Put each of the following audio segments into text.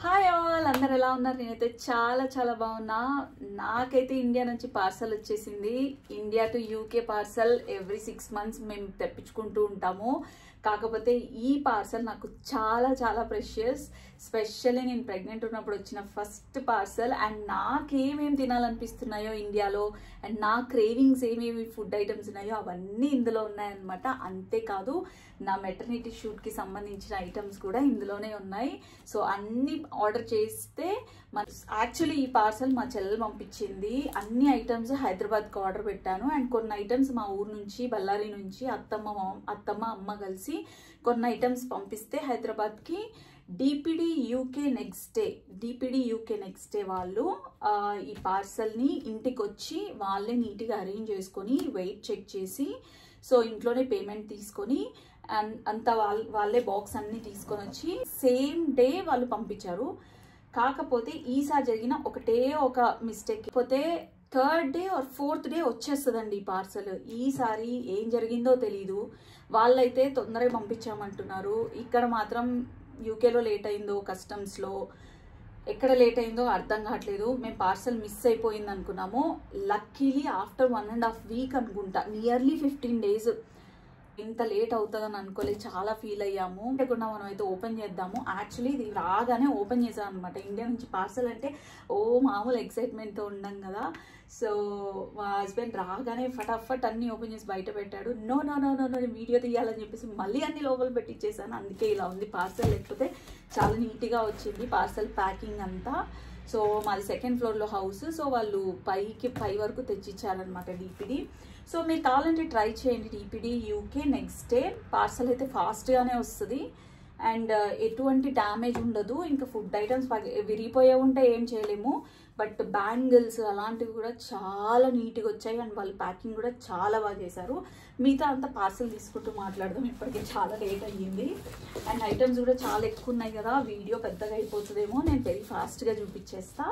Hi all, అందరు ఎలా ఉన్నారు? నేనైతే చాలా చాలా బాగున్నా. నాకైతే ఇండియా నుంచి పార్సల్ వచ్చేసింది. India to UK parcel every 6 months మేము తెప్పించుకుంటూ ఉంటాము. కాకపోతే ఈ పార్సల్ నాకు చాలా చాలా ప్రెషియస్. స్పెషల్లీ నేను ప్రెగ్నెంట్ ఉన్నప్పుడు వచ్చిన ఫస్ట్ పార్సల్. అండ్ నాకేమేమి తినాలనిపిస్తున్నాయో ఇండియాలో, అండ్ నా క్రేవింగ్స్ ఏమేమి ఫుడ్ ఐటమ్స్ ఉన్నాయో అవన్నీ ఇందులో ఉన్నాయన్నమాట. అంతేకాదు నా మెటర్నిటీ షూట్కి సంబంధించిన ఐటమ్స్ కూడా ఇందులోనే ఉన్నాయి. సో అన్ని ఆర్డర్ చేస్తే యాక్చువల్లీ ఈ పార్సల్ మా చెల్లెలు పంపించింది. అన్ని ఐటమ్స్ హైదరాబాద్కి ఆర్డర్ పెట్టాను. అండ్ కొన్ని ఐటమ్స్ మా ఊరు నుంచి, బళ్ళారి నుంచి అత్తమ్మ అమ్మ కలిసి కొన్ని ఐటమ్స్ పంపిస్తే హైదరాబాద్కి డిపిడి యూకే నెక్స్ట్ డే వాళ్ళు ఈ పార్సల్ని ఇంటికి వచ్చి వాళ్ళే నీట్గా అరేంజ్ చేసుకొని వెయిట్ చెక్ చేసి, సో ఇంట్లోనే పేమెంట్ తీసుకొని అండ్ అంతా వాళ్ళే బాక్స్ అన్ని తీసుకొని వచ్చి సేమ్ డే వాళ్ళు పంపించారు. కాకపోతే ఈసారి జరిగిన ఒకటే ఒక మిస్టేక్, పోతే 3rd day or 4th day వచ్చేస్తుందండి ఈ పార్సల్. ఈసారి ఏం జరిగిందో తెలీదు. వాళ్ళైతే తొందరగా పంపించామంటున్నారు. ఇక్కడ మాత్రం యూకేలో లేట్ అయిందో, కస్టమ్స్లో ఎక్కడ లేట్ అయిందో అర్థం కావట్లేదు. మేము పార్సల్ మిస్ అయిపోయింది అనుకున్నాము. లక్కీలీ ఆఫ్టర్ 1.5 week అనుకుంటా, నియర్లీ 15 days. ఇంత లేట్ అవుతుందని అనుకోలేదు, చాలా ఫీల్ అయ్యాము. లేకుండా మనం అయితే ఓపెన్ చేద్దాము. యాక్చువల్లీ ఇది రాగానే ఓపెన్ చేసాం అనమాట. ఇండియా నుంచి పార్సల్ అంటే మామూలు ఎక్సైట్మెంట్తో ఉన్నాం కదా. సో మా హస్బెండ్ రాగానే ఫటాఫట్ అన్ని ఓపెన్ చేసి బయట పెట్టాడు. నో వీడియో తీయాలని చెప్పేసి మళ్ళీ అన్ని లోపల పెట్టించేసాను. అందుకే ఇలా ఉంది పార్సల్. లేకపోతే చాలా నీట్గా వచ్చింది పార్సల్ ప్యాకింగ్ అంతా. సో మాది 2nd floorలో హౌస్. సో వాళ్ళు పై వరకు తెచ్చిచ్చారనమాట డిపిడి. సో మీరు కావాలంటే ట్రై చేయండి. DPD UK next day parcel అయితే ఫాస్ట్గానే వస్తుంది. అండ్ ఎటువంటి డ్యామేజ్ ఉండదు. ఇంకా ఫుడ్ ఐటమ్స్ విరిగిపోయే ఉంటే ఏం చేయలేము. బట్ బ్యాంగిల్స్ అలాంటివి కూడా చాలా నీట్గా వచ్చాయి. అండ్ వాళ్ళు ప్యాకింగ్ కూడా చాలా బాగా చేశారు. మిగతా అంతా పార్సల్ తీసుకుంటూ మాట్లాడదాం. ఇప్పటికే చాలా లేట్ అయ్యింది. అండ్ ఐటమ్స్ కూడా చాలా ఎక్కువ ఉన్నాయి కదా, వీడియో పెద్దగా అయిపోతుందేమో. నేను వెరీ ఫాస్ట్గా చూపించేస్తా.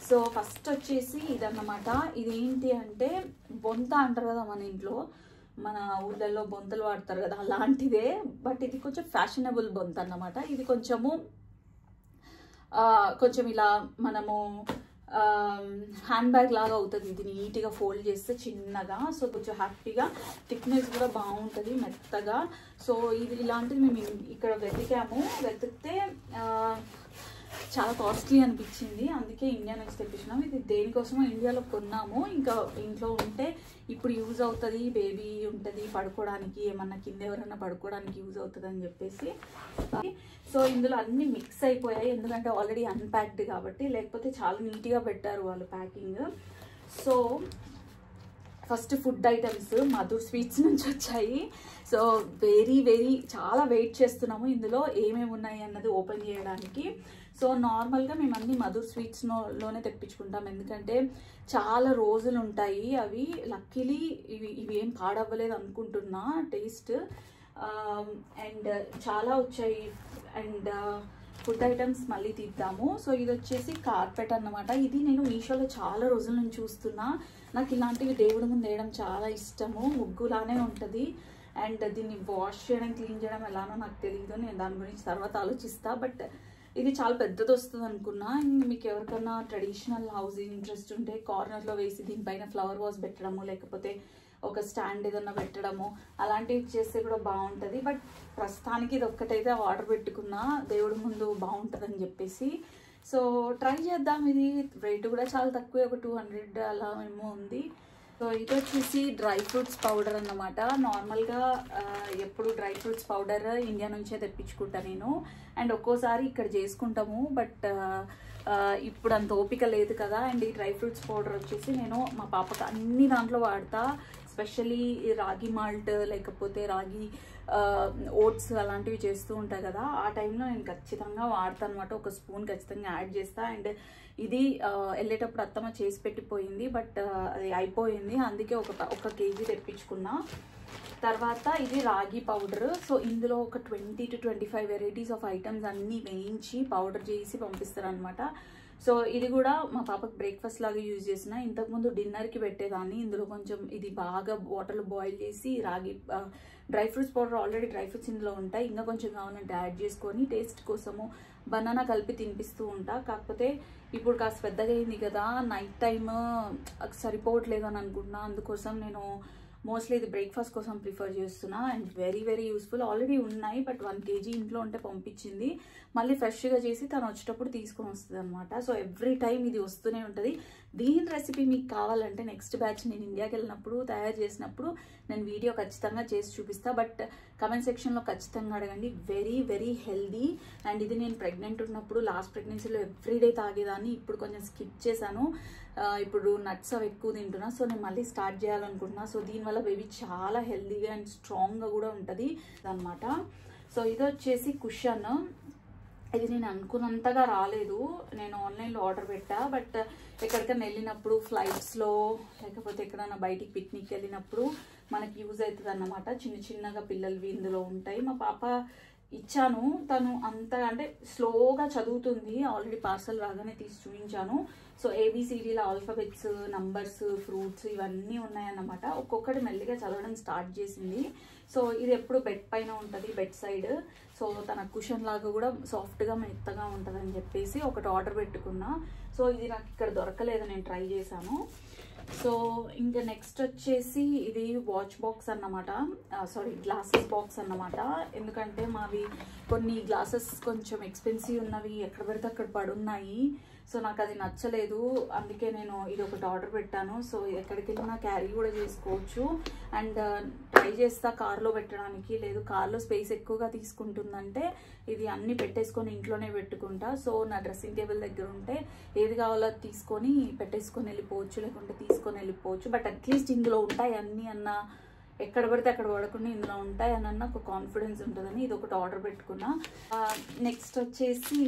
సో ఫస్ట్ వచ్చేసి ఇదన్నమాట. ఇది ఏంటి అంటే బొంత అంటారు కదా మన ఇంట్లో, మన ఊళ్ళల్లో బొంతలు వాడతారు కదా, అలాంటిదే. బట్ ఇది కొంచెం ఫ్యాషనబుల్ బొంత అన్నమాట. ఇది కొంచెం ఇలా మనము హ్యాండ్ బ్యాగ్ లాగా అవుతుంది. ఇది నీట్గా ఫోల్డ్ చేస్తే చిన్నగా. సో కొంచెం హ్యాపీగా, థిక్నెస్ కూడా బాగుంటుంది, మెత్తగా. సో ఇది ఇలాంటిది మేము ఇక్కడ వెతికితే చాలా కాస్ట్లీ అనిపించింది. అందుకే ఇండియా నుంచి తెప్పించినాము. ఇది దేనికోసమో ఇండియాలో కొన్నాము. ఇంకా ఇంట్లో ఉంటే ఇప్పుడు యూజ్ అవుతుంది, బేబీ ఉంటుంది పడుకోవడానికి, ఏమన్నా కింద ఎవరన్నా పడుకోవడానికి యూజ్ అవుతుంది అని చెప్పేసి. సో ఇందులో అన్ని మిక్స్ అయిపోయాయి, ఎందుకంటే ఆల్రెడీ అన్ప్యాక్డ్ కాబట్టి. లేకపోతే చాలా నీట్గా పెట్టారు వాళ్ళు packing. So first food items Madhur sweets నుంచి వచ్చాయి. సో వెరీ చాలా వెయిట్ చేస్తున్నాము ఇందులో ఏమేమి ఉన్నాయి అన్నది ఓపెన్ చేయడానికి. సో నార్మల్గా మేము అన్ని మధుర్ స్వీట్స్లోనే తెప్పించుకుంటాం, ఎందుకంటే చాలా రోజులు ఉంటాయి అవి. లక్కీలీ ఇవి ఏం పాడవ్వలేదు అనుకుంటున్నా టేస్ట్. అండ్ చాలా వచ్చాయి. అండ్ ఫుడ్ ఐటమ్స్ మళ్ళీ తీద్దాము. సో ఇది వచ్చేసి కార్పెట్ అన్నమాట. ఇది నేను మీషోలో చాలా రోజుల నుంచి చూస్తున్నా. నాకు ఇలాంటివి దేవుడి ముందు వేయడం చాలా ఇష్టము. ముగ్గులానే ఉంటుంది. అండ్ దీన్ని వాష్ చేయడం, క్లీన్ చేయడం ఎలానో నాకు తెలియదు. నేను దాని గురించి తర్వాత ఆలోచిస్తా. బట్ ఇది చాలా పెద్దది వస్తుంది అనుకున్నా. మీకు ఎవరికైనా ట్రెడిషనల్ హౌసింగ్ ఇంట్రెస్ట్ ఉంటే కార్నర్లో వేసి దీనిపైన ఫ్లవర్ వాస్ పెట్టడము, లేకపోతే ఒక స్టాండ్ ఏదన్నా పెట్టడము, అలాంటివి చేస్తే కూడా బాగుంటుంది. బట్ ప్రస్తుతానికి ఇది ఒక్కటైతే ఆర్డర్ పెట్టుకున్నా, దేవుడి ముందు బాగుంటుందని చెప్పేసి. సో ట్రై చేద్దాం. ఇది రేటు కూడా చాలా తక్కువే, ఒక 200 అలా ఏమో ఉంది. సో ఇది వచ్చేసి డ్రై ఫ్రూట్స్ పౌడర్ అన్నమాట. నార్మల్గా ఎప్పుడు డ్రై ఫ్రూట్స్ పౌడర్ ఇండియా నుంచే తెప్పించుకుంటా నేను. అండ్ ఒక్కోసారి ఇక్కడ చేసుకుంటాము, బట్ ఇప్పుడు అంత ఓపిక లేదు కదా. అండ్ ఈ డ్రై ఫ్రూట్స్ పౌడర్ వచ్చేసి నేను మా పాపకు అన్ని దాంట్లో వాడతా. స్పెషల్లీ రాగి మాల్ట్, లేకపోతే రాగి ఓట్స్ అలాంటివి చేస్తూ ఉంటాయి కదా, ఆ టైంలో నేను ఖచ్చితంగా వాడతాను అనమాట. ఒక స్పూన్ ఖచ్చితంగా యాడ్ చేస్తా. అండ్ ఇది వెళ్ళేటప్పుడు అత్తమ్మ చేసి పెట్టిపోయింది, బట్ అది అయిపోయింది. అందుకే ఒక కేజీ తెప్పించుకున్నా. తర్వాత ఇది రాగి పౌడర్. సో ఇందులో ఒక 20 to 25 వెరైటీస్ ఆఫ్ ఐటమ్స్ అన్నీ వేయించి పౌడర్ చేసి పంపిస్తారు అనమాట. సో ఇది కూడా మా పాపకు బ్రేక్ఫాస్ట్ లాగా యూజ్ చేసిన. ఇంతకుముందు డిన్నర్కి పెట్టేదాన్ని. ఇందులో కొంచెం ఇది బాగా వాటర్లో బాయిల్ చేసి రాగి dry fruits powder, already dry fruits ఇందులో ఉంటాయి, ఇంకా కొంచెం కావాలంటే యాడ్ చేసుకొని టేస్ట్ కోసము బనానా కలిపి తినిపిస్తూ ఉంటా. కాకపోతే ఇప్పుడు కాస్త పెద్దగా అయింది కదా, నైట్ టైమ్ సరిపోవట్లేదు అని అనుకుంటున్నా. అందుకోసం నేను మోస్ట్లీ ఇది బ్రేక్ఫాస్ట్ కోసం ప్రిఫర్ చేస్తున్నా. And very very useful. Already ఉన్నాయి, బట్ 1 kg ఇంట్లో ఉంటే పంపించింది. మళ్ళీ ఫ్రెష్గా చేసి తను వచ్చేటప్పుడు తీసుకొని వస్తుంది అనమాట. సో ఎవ్రీ టైం ఇది వస్తూనే ఉంటుంది. దీని రెసిపీ మీకు కావాలంటే నెక్స్ట్ బ్యాచ్ నేను ఇండియాకి వెళ్ళినప్పుడు తయారు చేసినప్పుడు నేను వీడియో ఖచ్చితంగా చేసి చూపిస్తా. బట్ కమెంట్ సెక్షన్లో ఖచ్చితంగా అడగండి. Very very healthy. అండ్ ఇది నేను ప్రెగ్నెంట్ ఉన్నప్పుడు లాస్ట్ ప్రెగ్నెన్సీలో ఎవ్రీడే తాగేదాన్ని. ఇప్పుడు కొంచెం స్కిప్ చేశాను. ఇప్పుడు నట్స్ అవి ఎక్కువ తింటున్నా. సో నేను మళ్ళీ స్టార్ట్ చేయాలనుకుంటున్నా. సో దీనివల్ల బేబీ చాలా హెల్దీగా అండ్ స్ట్రాంగ్గా కూడా ఉంటుంది అనమాట. సో ఇది వచ్చేసి కుషన్. ఇది నేను అనుకున్నంతగా రాలేదు. నేను ఆన్లైన్లో ఆర్డర్ పెట్టా. బట్ ఎక్కడికైనా వెళ్ళినప్పుడు ఫ్లైట్స్లో లేకపోతే ఎక్కడైనా బయటికి పిక్నిక్ వెళ్ళినప్పుడు మనకి యూజ్ అవుతుంది అన్నమాట. చిన్న చిన్నగా పిల్లలవి ఇందులో ఉంటాయి. మా పాప ఇచ్చాను. తను అంత అంటే స్లోగా చదువుతుంది. ఆల్రెడీ పార్సల్ రాగానే తీసి చూపించాను. సో ABCDల ఆల్ఫాబెట్స్, నంబర్స్, ఫ్రూట్స్ ఇవన్నీ ఉన్నాయన్నమాట. ఒక్కొక్కటి మెల్లిగా చదవడం స్టార్ట్ చేసింది. సో ఇది ఎప్పుడు బెడ్ పైన ఉంటుంది, బెడ్ సైడ్. సో తన కుషన్ లాగా కూడా సాఫ్ట్గా మెత్తగా ఉంటుంది అని చెప్పేసి ఒకటి ఆర్డర్ పెట్టుకున్నా. సో ఇది నాకు ఇక్కడ దొరకలేదు, నేను ట్రై చేశాను. సో ఇంకా నెక్స్ట్ వచ్చేసి ఇది వాచ్ బాక్స్ అన్నమాట. సారీ, గ్లాసెస్ బాక్స్ అన్నమాట. ఎందుకంటే మావి కొన్ని గ్లాసెస్ కొంచెం ఎక్స్పెన్సివ్ ఉన్నవి ఎక్కడ పెడితే అక్కడ పడున్నాయి. సో నాకు అది నచ్చలేదు. అందుకే నేను ఇది ఒకటి ఆర్డర్ పెట్టాను. సో ఎక్కడికి వెళ్ళినా క్యారీ కూడా చేసుకోవచ్చు. అండ్ ట్రై చేస్తా కార్లో పెట్టడానికి. లేదు కార్లో స్పేస్ ఎక్కువగా తీసుకుంటుందంటే ఇది అన్ని పెట్టేసుకొని ఇంట్లోనే పెట్టుకుంటా. సో నా డ్రెస్సింగ్ టేబుల్ దగ్గర ఉంటే ఏది కావాలో తీసుకొని పెట్టేసుకొని వెళ్ళిపోవచ్చు, లేకుంటే తీసుకొని వెళ్ళిపోవచ్చు. బట్ అట్లీస్ట్ ఇందులో ఉంటాయి అన్నీ అన్న, ఎక్కడ పడితే అక్కడ పడకుండా ఇందులో ఉంటాయి అని ఒక కాన్ఫిడెన్స్ ఉంటుందని ఇది ఒకటి ఆర్డర్ పెట్టుకున్నా. నెక్స్ట్ వచ్చేసి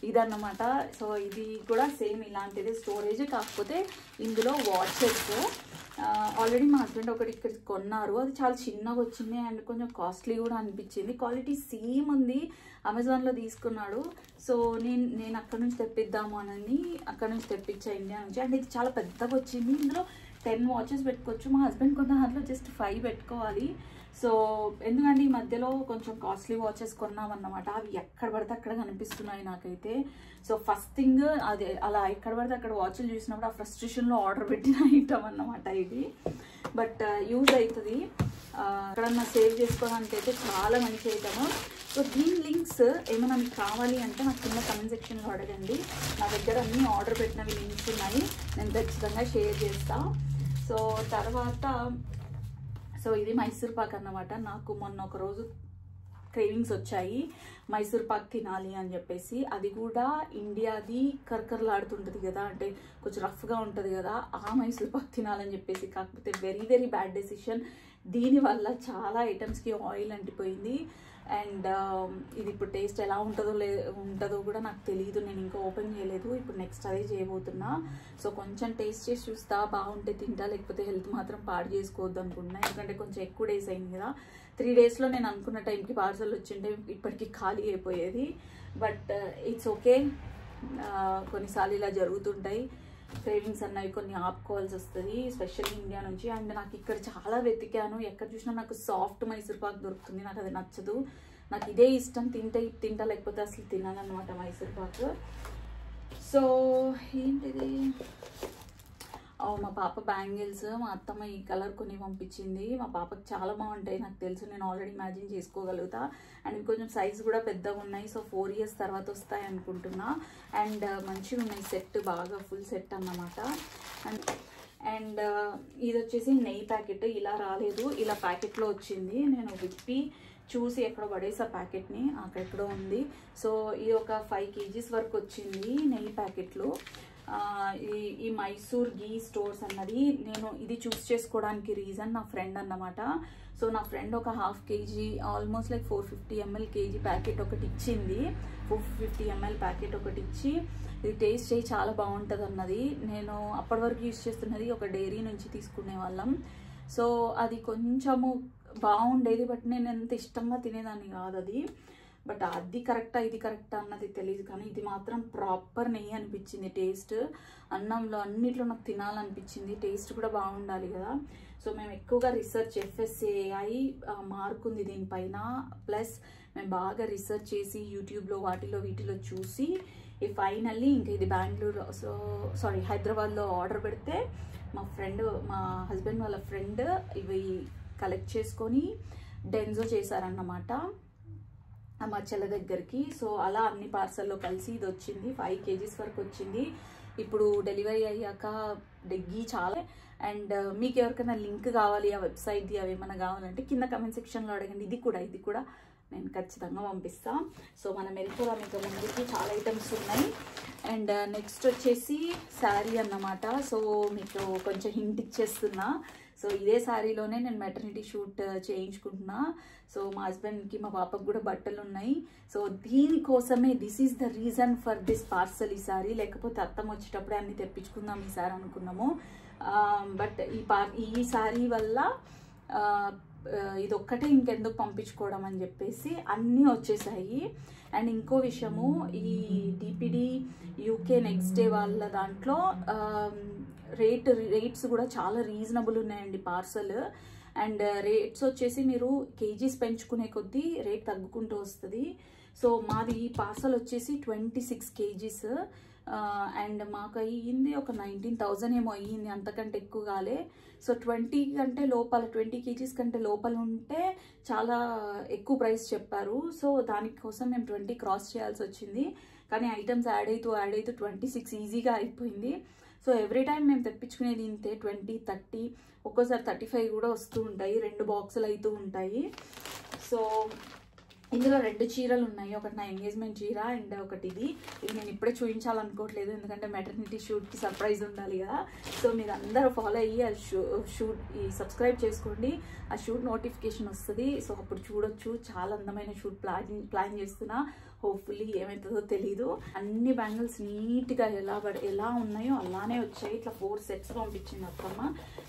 ఇదన్నమాట. సో ఇది కూడా సేమ్ ఇలాంటిది స్టోరేజ్. కాకపోతే ఇందులో వాచెస్ ఆల్రెడీ మా హస్బెండ్ ఒకటి ఇక్కడ కొన్నారు. అది చాలా చిన్నగా వచ్చింది అండ్ కొంచెం కాస్ట్లీ కూడా అనిపించింది. క్వాలిటీ సేమ్ ఉంది. అమెజాన్లో తీసుకున్నాడు. సో నేను అక్కడ నుంచి తెప్పిద్దాము అని అక్కడ నుంచి తెప్పించా, ఇండియా నుంచి. అండ్ ఇది చాలా పెద్దగా వచ్చింది. ఇందులో 10 వాచెస్ పెట్టుకోవచ్చు. మా హస్బెండ్ కొంత దాంట్లో జస్ట్ 5 పెట్టుకోవాలి. సో ఎందుకంటే ఈ మధ్యలో కొంచెం కాస్ట్లీ వాచెస్ కొన్నామన్నమాట. అవి ఎక్కడ పడితే అక్కడ కనిపిస్తున్నాయి నాకైతే. సో ఫస్ట్ థింగ్ అది అలా ఎక్కడ పడితే అక్కడ వాచ్లు చూసినప్పుడు ఆ ఫ్రస్ట్రేషన్లో ఆర్డర్ పెట్టిన ఐటమ్ అన్నమాట ఇది. బట్ యూజ్ అవుతుంది, ఎక్కడన్నా సేవ్ చేసుకోవడానికి అయితే చాలా మంచి ఐటమ్. సో దీని లింక్స్ ఏమైనా మీకు కావాలి అంటే నాకు కింద కమెంట్ సెక్షన్లో అడగండి. నా దగ్గర అన్నీ ఆర్డర్ పెట్టినవి లింక్స్ ఉన్నాయి, నేను ఖచ్చితంగా షేర్ చేస్తాను. సో తర్వాత ఇది మైసూర్ పాక్ అన్నమాట. నాకు మొన్న ఒక రోజు క్రేవింగ్స్ వచ్చాయి మైసూర్ పాక్ తినాలి అని చెప్పేసి. అది కూడా ఇండియాది కరకరలాడుతుంటుంది కదా, అంటే కొంచెం రఫ్గా ఉంటుంది కదా, ఆ మైసూర్ పాక్ తినాలని చెప్పేసి. కాకపోతే వెరీ వెరీ బ్యాడ్ డెసిషన్. దీనివల్ల చాలా ఐటమ్స్కి ఆయిల్ అంటిపోయింది. అండ్ ఇది ఇప్పుడు టేస్ట్ ఎలా ఉంటుందో కూడా నాకు తెలియదు. నేను ఇంకా ఓపెన్ చేయలేదు. ఇప్పుడు నెక్స్ట్ అదే చేయబోతున్నా. సో కొంచెం టేస్ట్ చేసి చూస్తా, బాగుంటే తింటా, లేకపోతే హెల్త్ మాత్రం పాడు చేసుకోవద్దు అనుకుంటున్నా. ఎందుకంటే కొంచెం ఎక్కువ డేస్ అయింది కదా. 3 డేస్లో నేను అనుకున్న టైంకి పార్సల్ వచ్చింటే ఇప్పటికీ ఖాళీ అయిపోయేది. బట్ ఇట్స్ ఓకే, కొన్నిసార్లు ఇలా జరుగుతుంటాయి. క్రేవింగ్స్ అన్నవి కొన్ని ఆపుకోవాల్సి వస్తుంది, ఎస్పెషల్లీ ఇండియా నుంచి. అండ్ నాకు ఇక్కడ చాలా వెతికాను, ఎక్కడ చూసినా నాకు సాఫ్ట్ మైసూర్ పాక్ దొరుకుతుంది. నాకు అది నచ్చదు, నాకు ఇదే ఇష్టం. తింటా లేకపోతే అసలు తినాలన్నమాట మైసూర్ పాక్. సో ఏంటిది, మా పాప బ్యాంగిల్స్ మా అత్తమ్మ ఈ కలర్ కొన్ని పంపించింది. మా పాపకు చాలా బాగుంటాయి నాకు తెలుసు, నేను ఆల్రెడీ ఇమాజిన్ చేసుకోగలుగుతా. అండ్ కొంచెం సైజ్ కూడా పెద్దగా ఉన్నాయి. సో 4 years తర్వాత వస్తాయి అనుకుంటున్నా. అండ్ మంచిగా ఉన్నాయి, సెట్ బాగా ఫుల్ సెట్ అన్నమాట. అండ్ ఇది వచ్చేసి నెయ్యి ప్యాకెట్. ఇలా రాలేదు, ఇలా ప్యాకెట్లో వచ్చింది. నేను విప్పి చూసి ఎక్కడ పడేసా ప్యాకెట్ని, అక్కడెక్కడో ఉంది. సో ఇది ఒక 5 kgs వరకు వచ్చింది నెయ్యి ప్యాకెట్లు. ఈ మైసూర్ గీ స్టోర్స్ అన్నది నేను ఇది చూస్ చేసుకోవడానికి రీజన్ నా ఫ్రెండ్ అన్నమాట. సో నా ఫ్రెండ్ ఒక 1/2 kg almost like 450 ml kg packet ఒకటి ఇచ్చింది. 450 ml ప్యాకెట్ ఒకటి ఇచ్చి ఇది టేస్ట్ చేయి చాలా బాగుంటుంది అన్నది. నేను అప్పటి వరకు యూజ్ చేస్తున్నది ఒక డైరీ నుంచి తీసుకునే వాళ్ళం. సో అది కొంచెము బాగుండేది, బట్ నేను ఎంత ఇష్టంగా తినేదాన్ని కాదు అది. బట్ అది కరెక్టా ఇది కరెక్టా అన్నది తెలియదు, కానీ ఇది మాత్రం ప్రాపర్ నెయ్యి అనిపించింది. టేస్ట్ అన్నంలో అన్నిట్లో నాకు తినాలనిపించింది. టేస్ట్ కూడా బాగుండాలి కదా. సో మేము ఎక్కువగా రీసెర్చ్ FSSAI మార్క్ ఉంది దీనిపైన, ప్లస్ మేము బాగా రీసెర్చ్ చేసి యూట్యూబ్లో వీటిలో చూసి ఫైనల్లీ ఇంకా ఇది బెంగళూరు హైదరాబాద్లో ఆర్డర్ పెడితే మా హస్బెండ్ వాళ్ళ ఫ్రెండ్ ఇవి కలెక్ట్ చేసుకొని డెన్జో చేశారన్నమాట మా చెల్ల దగ్గరికి. సో అలా అన్ని పార్సల్లో కలిసి ఇది వచ్చింది. 5 kgs వరకు వచ్చింది. ఇప్పుడు డెలివరీ అయ్యాక డెగ్గి చాలా. అండ్ మీకు ఎవరికైనా లింక్ కావాలి ఆ వెబ్సైట్ది అవి ఏమైనా కావాలంటే కింద కమెంట్ సెక్షన్లో అడగండి. ఇది కూడా నేను ఖచ్చితంగా పంపిస్తాను. సో మనం వెళ్ళిపోదాం ఇంకా ముందుకి. చాలా ఐటమ్స్ ఉన్నాయి. అండ్ నెక్స్ట్ వచ్చేసి శారీ అన్నమాట. సో మీకు కొంచెం హింట్ ఇచ్చేస్తున్నా. సో ఇదే శారీలోనే నేను మెటర్నిటీ షూట్ చేయించుకుంటున్నా. సో మా హస్బెండ్కి మా పాపకు కూడా బట్టలు ఉన్నాయి. సో దీనికోసమే this is the reason for this parcel ఈ శారీ. లేకపోతే అత్తమ్మ వచ్చేటప్పుడే అన్ని తెప్పించుకుందాం ఈ శారీ అనుకున్నాము. బట్ ఈ శారీ వల్ల ఇది ఒక్కటే ఇంకెందుకు పంపించుకోవడం అని చెప్పేసి అన్నీ వచ్చేసాయి. అండ్ ఇంకో విషయము, ఈ DPD UK నెక్స్ట్ డే వాళ్ళ దాంట్లో రేట్స్ కూడా చాలా రీజనబుల్ ఉన్నాయండి పార్సల్. అండ్ రేట్స్ వచ్చేసి మీరు కేజీస్ పెంచుకునే కొద్దీ రేట్ తగ్గుకుంటూ వస్తుంది. సో మాది ఈ పార్సల్ వచ్చేసి 26 kgs. అండ్ మాకు అయ్యింది ఒక 19,000 ఏమో అయ్యింది, అంతకంటే ఎక్కువ కాలే. సో 20 kgs కంటే లోపల ఉంటే చాలా ఎక్కువ ప్రైస్ చెప్పారు. సో దానికోసం మేము 20 క్రాస్ చేయాల్సి వచ్చింది. కానీ ఐటమ్స్ యాడ్ అవుతూ 26 ఈజీగా అయిపోయింది. సో ఎవ్రీ టైం మేము తెప్పించుకునేది ఇంతే 20, 30, ఒక్కోసారి 35 కూడా వస్తూ ఉంటాయి. 2 బాక్సులు అవుతూ ఉంటాయి. సో ఇందులో 2 చీరలు ఉన్నాయి. ఒకటి నా ఎంగేజ్మెంట్ చీర అండ్ ఒకటి ఇది నేను ఇప్పుడే చూపించాలనుకోవట్లేదు, ఎందుకంటే మెటర్నిటీ షూట్కి సర్ప్రైజ్ ఉండాలి కదా. సో మీరు అందరూ ఫాలో అయ్యి ఆ సబ్స్క్రైబ్ చేసుకోండి. ఆ షూట్ నోటిఫికేషన్ వస్తుంది. సో అప్పుడు చూడొచ్చు. చాలా అందమైన షూట్ ప్లాన్ చేస్తున్నా. హోప్ఫుల్లీ ఏమవుతుందో తెలీదు. అన్ని బ్యాంగిల్స్ నీట్గా ఎలా ఉన్నాయో అలానే వచ్చాయి. ఇట్లా 4 sets పంపించింది అత్తమ్మ.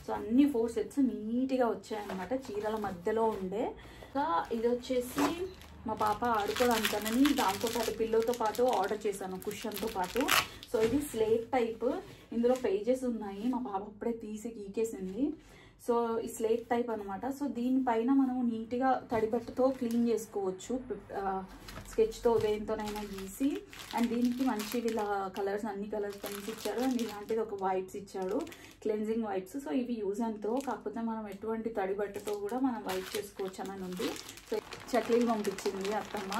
సో అన్ని 4 sets నీట్గా వచ్చాయన్నమాట. చీరల మధ్యలో ఉండే. ఇది వచ్చేసి మా పాప ఆడుకోవడానికని దాంతోపాటు పిల్లోతో పాటు ఆర్డర్ చేశాను, కుషన్తో పాటు. సో ఇది స్లేట్ టైప్. ఇందులో పేజెస్ ఉన్నాయి. మా పాప అప్పుడే తీసి గీకేసింది. సో ఈ స్లేట్ టైప్ అనమాట. సో దీనిపైన మనము నీట్గా తడిబట్టతో క్లీన్ చేసుకోవచ్చు, స్కెచ్తో దేనితోనైనా గీసి. అండ్ దీనికి మంచి ఇలా కలర్స్, అన్ని కలర్స్ పెన్స్ ఇచ్చాడు. అండ్ ఇలాంటిది ఒక వైప్స్ ఇచ్చాడు, క్లెన్జింగ్ వైప్స్. సో ఇవి యూజ్ అండ్ త్రో, కాకపోతే మనం ఎటువంటి తడిబట్టతో కూడా మనం వైప్ చేసుకోవచ్చు అని ఉంది. సో చక్లీలు పంపించింది అత్తమ్మ.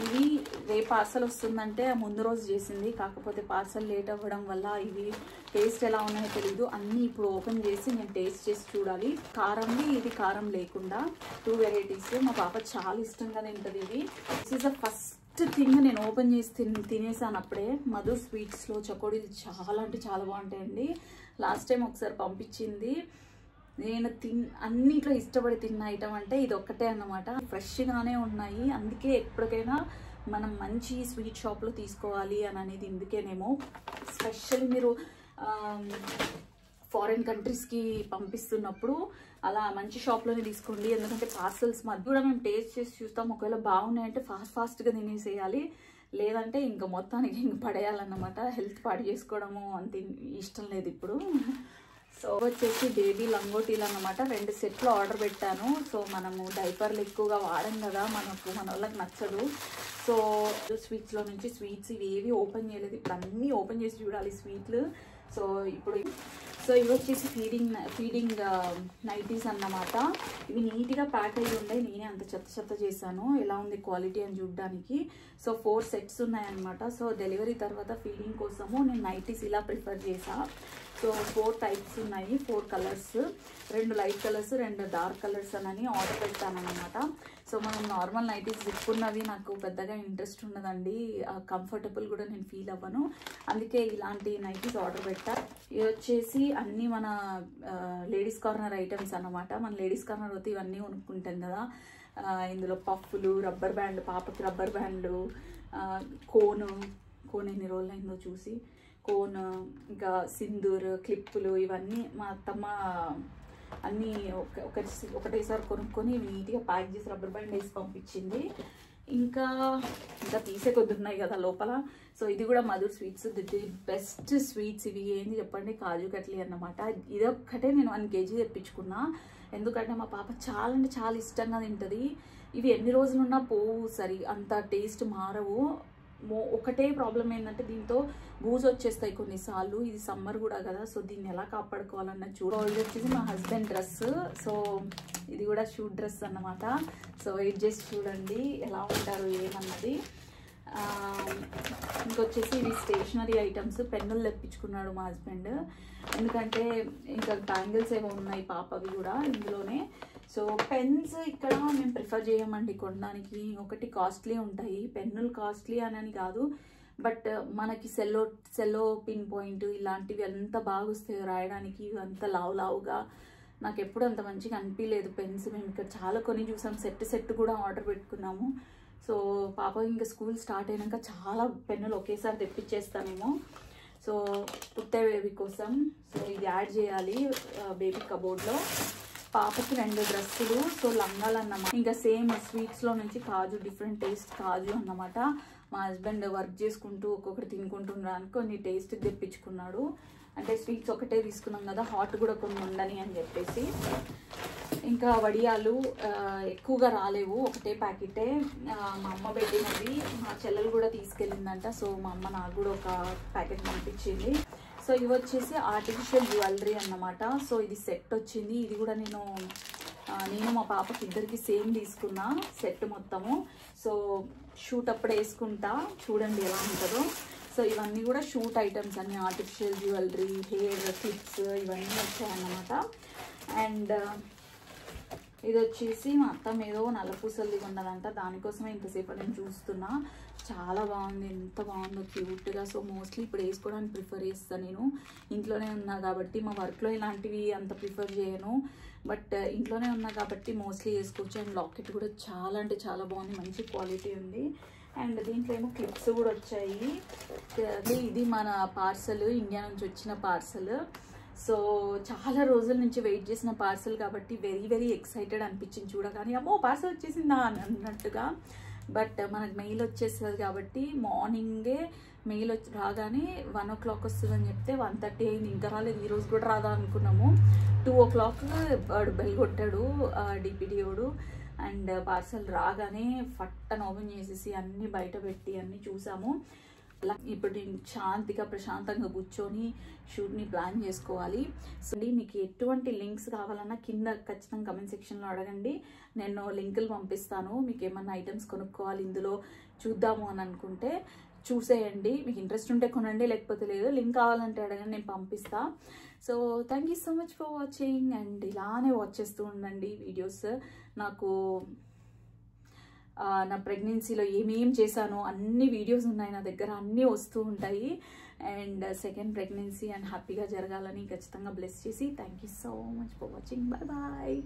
ఇవి రేపు పార్సల్ వస్తుందంటే ముందు రోజు చేసింది, కాకపోతే పార్సల్ లేట్ అవ్వడం వల్ల ఇవి టేస్ట్ ఎలా ఉన్నాయో తెలీదు. అన్నీ ఇప్పుడు ఓపెన్ చేసి నేను టేస్ట్ చేసి చూడాలి. కారంది, ఇది కారం లేకుండా 2 వెరైటీస్. మా పాప చాలా ఇష్టంగా తింటుంది ఇవి. This is the first thing నేను ఓపెన్ చేసి తినేసాను అప్పుడే. మధు స్వీట్స్లో చకోడీలు చాలా అంటే చాలా బాగుంటాయండి. లాస్ట్ టైం ఒకసారి పంపించింది. నేను అన్నిట్లో ఇష్టపడి తిన్న ఐటమ్ అంటే ఇది ఒక్కటే అన్నమాట. ఫ్రెష్గానే ఉన్నాయి. అందుకే ఎప్పటికైనా మనం మంచి స్వీట్ షాప్లో తీసుకోవాలి అని అనేది ఇందుకేనేమో. స్పెషల్లీ మీరు ఫారిన్ కంట్రీస్కి పంపిస్తున్నప్పుడు అలా మంచి షాప్లోనే తీసుకోండి. ఎందుకంటే పార్సల్స్ మధ్య కూడా మేము టేస్ట్ చేసి చూస్తాం. ఒకవేళ బాగున్నాయంటే ఫాస్ట్గా తినేసేయాలి, లేదంటే ఇంకా మొత్తానికి ఇంక పడేయాలన్నమాట. హెల్త్ పాడు చేసుకోవడము అంత ఇష్టం లేదు ఇప్పుడు. సో వచ్చేసి బేబీ లంగోటీలు అన్నమాట. 2 సెట్లు ఆర్డర్ పెట్టాను. సో మనము డైపర్లు ఎక్కువగా వాడం కదా, మన వాళ్ళకి నచ్చదు. సో స్వీట్స్లో నుంచి స్వీట్స్ ఇవి ఏవి ఓపెన్ చేయలేదు. ఇప్పుడు అన్నీ ఓపెన్ చేసి చూడాలి స్వీట్లు. సో ఇవి వచ్చేసి ఫీడింగ్ నైటీస్ అన్నమాట. ఇవి నీట్గా ప్యాక్ అయ్యి ఉన్నాయి. నేనే అంత చెత్త చేశాను. ఎలా ఉంది క్వాలిటీ అని చూడడానికి. సో 4 sets ఉన్నాయన్నమాట. సో డెలివరీ తర్వాత ఫీడింగ్ కోసము నేను నైటీస్ ఇలా ప్రిఫర్ చేసా. సో 4 types ఉన్నాయి, 4 colours, 2 light colours, 2 dark colours అని ఆర్డర్ పెట్టాను అనమాట. సో మనం నార్మల్ నైటీస్ విప్పుకున్నవి నాకు పెద్దగా ఇంట్రెస్ట్ ఉండదండి, కంఫర్టబుల్ కూడా నేను ఫీల్ అవ్వను. అందుకే ఇలాంటి నైటీస్ ఆర్డర్ పెట్టా. ఇవి వచ్చేసి అన్నీ మన లేడీస్ కార్నర్ ఐటమ్స్ అన్నమాట. మన లేడీస్ కార్నర్ అయితే ఇవన్నీ కొనుక్కుంటాం కదా. ఇందులో పఫ్ఫులు, రబ్బర్ బ్యాండ్, పాపకి రబ్బర్ బ్యాండ్లు, కోన్ ఎన్ని రోజులు అయిందో చూసి, కోన్, ఇంకా సింధూర్, క్లిప్పులు, ఇవన్నీ మా అత్తమ్మ అన్నీ ఒకటేసారి కొనుక్కొని నీట్గా ప్యాక్ చేసి రబ్బర్ బ్యాండ్ వేసి పంపించింది. ఇంకా ఇంకా తీసే కొద్ది ఉన్నాయి కదా లోపల. సో ఇది కూడా Madhur sweets, the best sweets ఇవి. ఏంటి చెప్పండి, కాజు కట్లీ అన్నమాట. ఇదొక్కటే నేను 1 kg తెప్పించుకున్నా, ఎందుకంటే మా పాప చాలా అంటే చాలా ఇష్టంగా తింటుంది. ఇవి ఎన్ని రోజులున్నా పోవు, సరి అంత టేస్ట్ మారవు. ఒకటే ప్రాబ్లం ఏంటంటే దీంతో బూజు వచ్చేస్తాయి కొన్నిసార్లు. ఇది సమ్మర్ కూడా కదా, సో దీన్ని ఎలా కాపాడుకోవాలన్నది చూడాలి. ఇది వచ్చేసి మా హస్బెండ్ డ్రెస్. సో ఇది కూడా షూట్ డ్రెస్ అన్నమాట. సో వెయిట్ చేసి చూడండి ఎలా ఉంటారు ఏమన్నది. ఇంకొచ్చేసి ఇవి స్టేషనరీ ఐటమ్స్, పెన్నులు తెప్పించుకున్నాడు మా హస్బెండ్. ఎందుకంటే ఇంకా బ్యాంగిల్స్ ఏమో ఉన్నాయి పాపవి కూడా ఇందులోనే. సో పెన్స్ ఇక్కడ మేము ప్రిఫర్ చేయమండి కొనడానికి. ఒకటి కాస్ట్లీ ఉంటాయి, పెన్నులు కాస్ట్లీ అని కాదు, బట్ మనకి సెల్లో పిన్ పాయింట్ ఇలాంటివి అంత బాగా వస్తాయి రాయడానికి. అంత లావుగా నాకు ఎప్పుడు అంత మంచిగా అనిపించలేదు పెన్స్. మేము ఇక్కడ చాలా కొని చూసాం, సెట్ కూడా ఆర్డర్ పెట్టుకున్నాము. సో పాప ఇంకా స్కూల్ స్టార్ట్ అయినాక చాలా పెన్నులు ఒకేసారి తెప్పించేస్తానేమో. సో పుట్టే బేబీ కోసం సో ఇది యాడ్ చేయాలి బేబీ కబోర్డ్లో. పాపకి 2 డ్రెస్సులు, సో లంగాలు అన్నమాట. ఇంకా సేమ్ స్వీట్స్లో నుంచి కాజు, డిఫరెంట్ టేస్ట్ కాజు అన్నమాట. మా హస్బెండ్ వర్క్ చేసుకుంటూ ఒక్కొక్కటి తినుకుంటున్నాను కొన్ని టేస్ట్ తెప్పించుకున్నాడు. అంటే స్వీట్స్ ఒకటే తీసుకున్నాం కదా, హాట్ కూడా కొన్ని ఉండని అని చెప్పేసి. ఇంకా వడియాలు ఎక్కువగా రాలేవు, ఒకటే ప్యాకెటే. మా అమ్మ పెట్టినవి మా చెల్లెలు కూడా తీసుకెళ్ళిందంట. సో మా అమ్మ నాకు కూడా ఒక ప్యాకెట్ పంపించింది. సో ఇవి వచ్చేసి ఆర్టిఫిషియల్ జ్యువెలరీ అన్నమాట. సో ఇది సెట్ వచ్చింది. ఇది కూడా నేను మా పాపకి ఇద్దరికి సేమ్ తీసుకున్నా సెట్ మొత్తము. సో షూట్ అప్పుడు వేసుకుంటా, చూడండి ఎలా ఉంటుందో. సో ఇవన్నీ కూడా షూట్ ఐటమ్స్ అన్ని, ఆర్టిఫిషియల్ జ్యువెలరీ, హెయిర్ క్లిప్స్ ఇవన్నీ వచ్చాయన్నమాట. అండ్ ఇది వచ్చేసి మా అత్తమ్మ ఏదో నల్లపూసలది ఉన్నదంట, దానికోసమే ఇంతసేపు నేను చూస్తున్నా. చాలా బాగుంది, ఎంత బాగుందో క్యూట్గా. సో మోస్ట్లీ ఇప్పుడు వేసుకోవడానికి ప్రిఫర్ చేస్తాను. నేను ఇంట్లోనే ఉన్నా కాబట్టి, మా వర్క్లో ఇలాంటివి అంత ప్రిఫర్ చేయను, బట్ ఇంట్లోనే ఉన్నా కాబట్టి మోస్ట్లీ వేసుకోవచ్చు. అండ్ లాకెట్ కూడా చాలా అంటే చాలా బాగుంది, మంచి క్వాలిటీ ఉంది. అండ్ దీంట్లో ఏమో క్లిప్స్ కూడా వచ్చాయి. ఇది మన పార్సల్, ఇండియా నుంచి వచ్చిన పార్సల్. సో చాలా రోజుల నుంచి వెయిట్ చేసిన పార్సల్ కాబట్టి వెరీ ఎక్సైటెడ్ అనిపించింది చూడగానే. అమ్మో పార్సల్ వచ్చేసిందా అని అన్నట్టుగా. బట్ మనకు మెయిల్ వచ్చేస్తుంది కాబట్టి మార్నింగే మెయిల్ రాగానే 1 o'clock వస్తుందని చెప్తే 1:30 అయింది, ఇంకా రాలేదు. ఈరోజు కూడా రాదా అనుకున్నాము. 2 o'clock వాడు బెల్ కొట్టాడు డిపిడిఓడు. అండ్ పార్సల్ రాగానే ఫట్టను ఓపెన్ చేసేసి అన్నీ బయట పెట్టి అన్నీ చూసాము. ఇప్పుడు నేను శాంతిగా ప్రశాంతంగా కూర్చొని షూట్ని ప్లాన్ చేసుకోవాలి. సో మీకు ఎటువంటి లింక్స్ కావాలన్నా కింద ఖచ్చితంగా కమెంట్ సెక్షన్లో అడగండి, నేను లింకులు పంపిస్తాను. మీకు ఏమన్నా ఐటమ్స్ కొనుక్కోవాలి ఇందులో చూద్దాము అని అనుకుంటే చూసేయండి. మీకు ఇంట్రెస్ట్ ఉంటే కొనండి, లేకపోతే లేదు. లింక్ కావాలంటే అడగండి, నేను పంపిస్తా. So thank you so much for watching. And ఇలానే వాచ్ చేస్తూ ఉండండి వీడియోస్. నాకు నా ప్రెగ్నెన్సీలో ఏమేం చేశానో అన్ని వీడియోస్ ఉన్నాయి నా దగ్గర, అన్నీ వస్తూ ఉంటాయి. అండ్ సెకండ్ ప్రెగ్నెన్సీ అండ్ హ్యాపీగా జరగాలని ఖచ్చితంగా బ్లెస్ చేసి thank you so much for watching. Bye bye.